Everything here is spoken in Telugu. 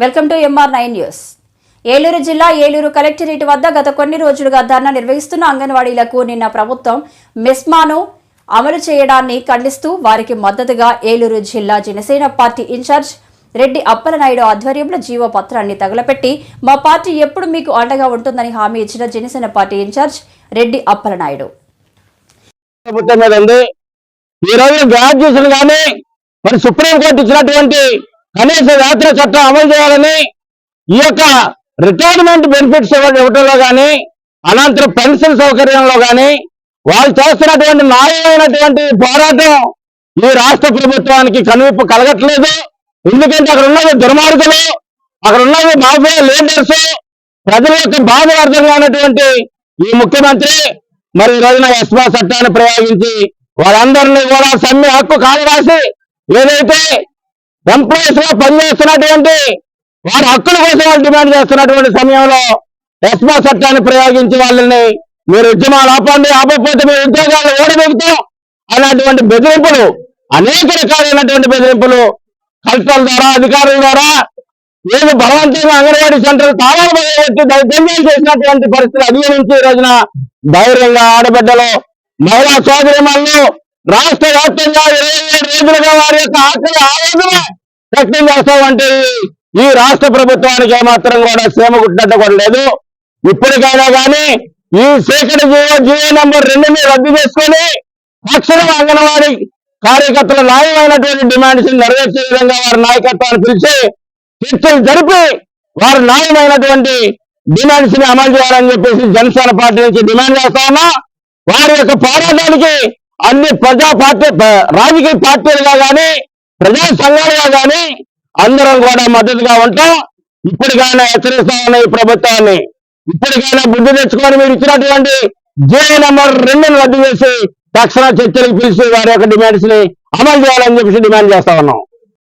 Welcome to MR9 news. Eluru జిల్లా ఏలూరు కలెక్టరేట్ వద్ద గత కొన్ని రోజులుగా ధర్నా నిర్వహిస్తున్న అంగన్వాడీలకు నిన్న ప్రభుత్వం మెస్మాను అమలు చేయడాన్ని ఖండిస్తూ వారికి మద్దతుగా ఏలూరు జిల్లా జనసేన పార్టీ ఇన్ఛార్జ్ రెడ్డి అప్పలనాయుడు ఆధ్వర్యంలో జీవో పత్రాన్ని తగలపెట్టి మా పార్టీ ఎప్పుడు మీకు అండగా ఉంటుందని హామీ ఇచ్చిన జనసేన పార్టీ ఇన్ఛార్జ్ రెడ్డి అప్పలనాయుడు. మరి సుప్రీంకోర్టు ఇచ్చినటువంటి కనీస వేతన చట్టం అమలు చేయాలని, ఈ యొక్క రిటైర్మెంట్ బెనిఫిట్స్ ఇవ్వడంలో కానీ, అనంతరం పెన్షన్ సౌకర్యంలో కానీ వాళ్ళు చేస్తున్నటువంటి న్యాయమైనటువంటి పోరాటం ఈ రాష్ట్ర ప్రభుత్వానికి కనువిప్పు కలగట్లేదు. ఎందుకంటే అక్కడ ఉన్నది దుర్మార్గులు, అక్కడ ఉన్నది మాఫియా లీడర్స్, ప్రజల యొక్క బాధ అర్థం కానటువంటి ఈ ముఖ్యమంత్రి మరి ఈ రోజున ఎస్మా చట్టాన్ని ప్రయోగించి వాళ్ళందరినీ కూడా సమ్మె హక్కు కాలరాసి ఏదైతే ఎంప్లాయీస్ గా పనిచేస్తున్నటువంటి వారి హక్కుల కోసం వాళ్ళు డిమాండ్ చేస్తున్నటువంటి సమయంలో ఎస్మా చట్టాన్ని ప్రయోగించి వాళ్ళని మీరు ఉద్యమాలు ఆపండి, ఆపకపోతే మీరు ఉద్యోగాలు ఓడబెడతాం అనేటువంటి బెదిరింపులు, అనేక రకాలైనటువంటి బెదిరింపులు కలెక్టర్ల ద్వారా, అధికారుల ద్వారా ఏదో బలవంతంగా అంగన్వాడీ సెంటర్ తాళాలు బయలుపెట్టి దౌర్జన్యాలు చేసినటువంటి పరిస్థితులు అధిగమించి ఈ రోజున ధైర్యంగా ఆడబిడ్డలు, మహిళా సోదరిమణులు రాష్ట్ర వ్యాప్తంగా 27 రోజులుగా వారి యొక్క ఆకలి ఆవేదన వ్యక్తం చేస్తామంటే ఈ రాష్ట్ర ప్రభుత్వానికి ఏమాత్రం కూడా శ్రమ కుట్టినట్టు కూడా లేదు. ఇప్పటికైనా కానీ ఈ సేకరణ జీవో నంబర్ 2ని రద్దు చేసుకొని తక్షణం అంగన్వాడీ కార్యకర్తల న్యాయమైనటువంటి డిమాండ్స్ నెరవేర్చే విధంగా వారి నాయకత్వాన్ని పిలిచి చర్చలు జరిపి వారి న్యాయమైనటువంటి డిమాండ్స్ ని అమలు చేయాలని చెప్పేసి జనసేన పార్టీ నుంచి డిమాండ్ చేస్తా ఉన్నా. వారి యొక్క పోరాటానికి అన్ని రాజకీయ పార్టీలుగా కానీ, ప్రజా సంఘాలుగా కానీ అందరం కూడా మద్దతుగా ఉంటాం. ఇప్పటికైనా హెచ్చరిస్తా ఉన్న ఈ ప్రభుత్వాన్ని, ఇప్పటికైనా బుద్ధి తెచ్చుకొని మీరు ఇచ్చినటువంటి జీవో నంబర్ 2ని రద్దు చేసి తక్షణ చర్చలకు పిలిచి వారి యొక్క డిమాండ్స్ ని అమలు చేయాలని చెప్పేసి డిమాండ్ చేస్తా ఉన్నాం.